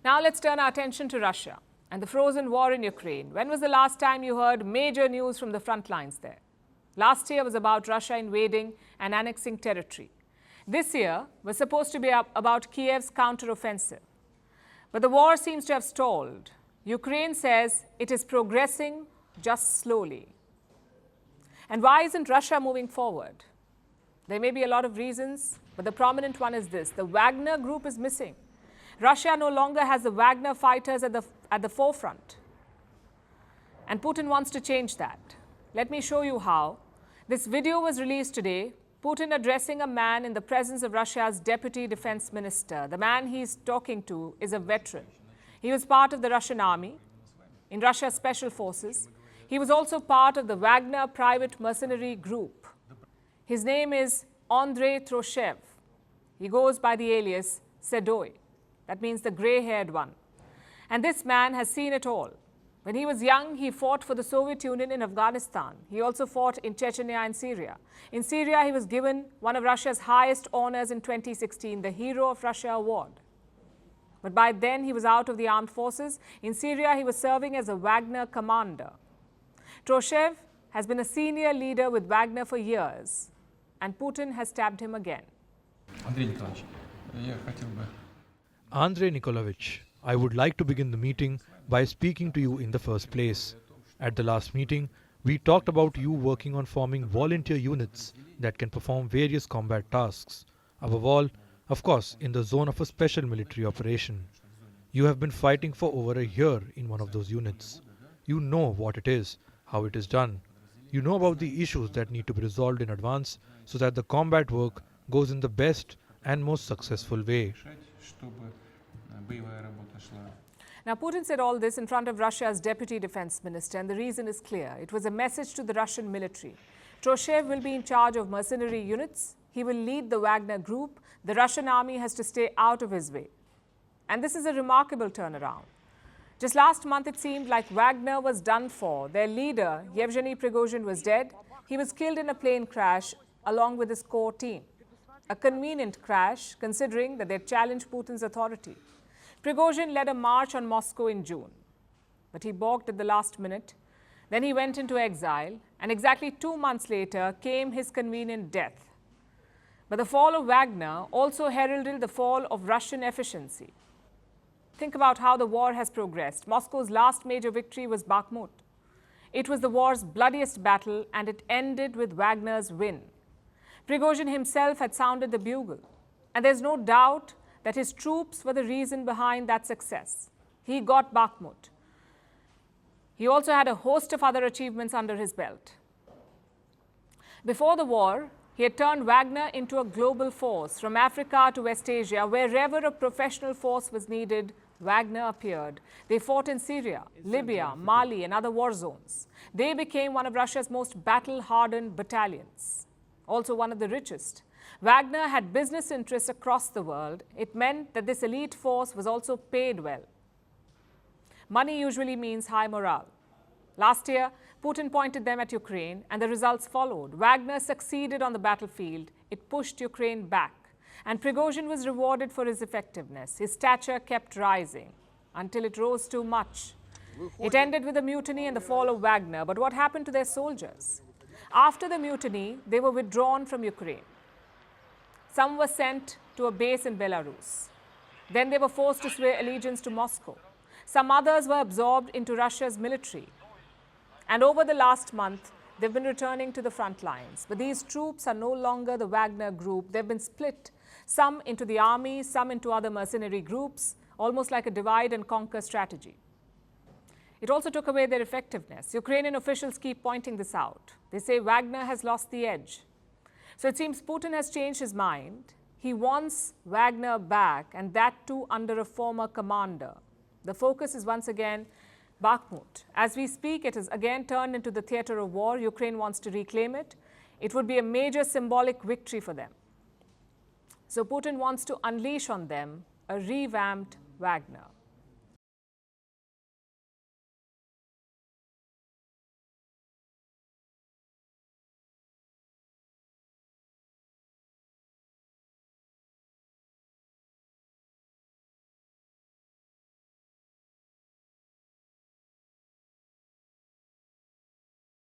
Now let's turn our attention to Russia and the frozen war in Ukraine. When was the last time you heard major news from the front lines there? Last year was about Russia invading and annexing territory. This year was supposed to be about Kiev's counteroffensive. But the war seems to have stalled. Ukraine says it is progressing just slowly. And why isn't Russia moving forward? There may be a lot of reasons, but the prominent one is this: the Wagner Group is missing. Russia no longer has the Wagner fighters at the forefront. And Putin wants to change that. Let me show you how. This video was released today. Putin addressing a man in the presence of Russia's deputy defense minister. The man he's talking to is a veteran. He was part of the Russian army, in Russia's special forces. He was also part of the Wagner private mercenary group. His name is Andrei Troshev. He goes by the alias Sedoy. That means the gray-haired one. And this man has seen it all. When he was young, he fought for the Soviet Union in Afghanistan. He also fought in Chechnya and Syria. In Syria, he was given one of Russia's highest honors in 2016, the Hero of Russia Award. But by then, he was out of the armed forces. In Syria, he was serving as a Wagner commander. Troshev has been a senior leader with Wagner for years, and Putin has stabbed him again. Andrei Nikolaevich, I would like to begin the meeting by speaking to you in the first place. At the last meeting, we talked about you working on forming volunteer units that can perform various combat tasks. Above all, of course, in the zone of a special military operation. You have been fighting for over a year in one of those units. You know what it is, how it is done. You know about the issues that need to be resolved in advance so that the combat work goes in the best and most successful way. Now, Putin said all this in front of Russia's deputy defense minister, and the reason is clear. It was a message to the Russian military. Troshev will be in charge of mercenary units. He will lead the Wagner group. The Russian army has to stay out of his way. And this is a remarkable turnaround. Just last month, it seemed like Wagner was done for. Their leader, Yevgeny Prigozhin, was dead. He was killed in a plane crash along with his core team. A convenient crash, considering that they challenged Putin's authority. Prigozhin led a march on Moscow in June, but he balked at the last minute. Then he went into exile, and exactly 2 months later came his convenient death. But the fall of Wagner also heralded the fall of Russian efficiency. Think about how the war has progressed. Moscow's last major victory was Bakhmut. It was the war's bloodiest battle, and it ended with Wagner's win. Prigozhin himself had sounded the bugle, and there's no doubt that his troops were the reason behind that success. He got Bakhmut. He also had a host of other achievements under his belt. Before the war, he had turned Wagner into a global force. From Africa to West Asia, wherever a professional force was needed, Wagner appeared. They fought in Syria, Libya, Mali, and other war zones. They became one of Russia's most battle-hardened battalions, also one of the richest. Wagner had business interests across the world. It meant that this elite force was also paid well. Money usually means high morale. Last year, Putin pointed them at Ukraine, and the results followed. Wagner succeeded on the battlefield. It pushed Ukraine back. And Prigozhin was rewarded for his effectiveness. His stature kept rising until it rose too much. It ended with a mutiny and the fall of Wagner. But what happened to their soldiers? After the mutiny, they were withdrawn from Ukraine. Some were sent to a base in Belarus. Then they were forced to swear allegiance to Moscow. Some others were absorbed into Russia's military. And over the last month, they've been returning to the front lines. But these troops are no longer the Wagner group. They've been split, some into the army, some into other mercenary groups, almost like a divide and conquer strategy. It also took away their effectiveness. Ukrainian officials keep pointing this out. They say Wagner has lost the edge. So it seems Putin has changed his mind. He wants Wagner back, and that too under a former commander. The focus is once again Bakhmut. As we speak, it has again turned into the theater of war. Ukraine wants to reclaim it. It would be a major symbolic victory for them. So Putin wants to unleash on them a revamped Wagner.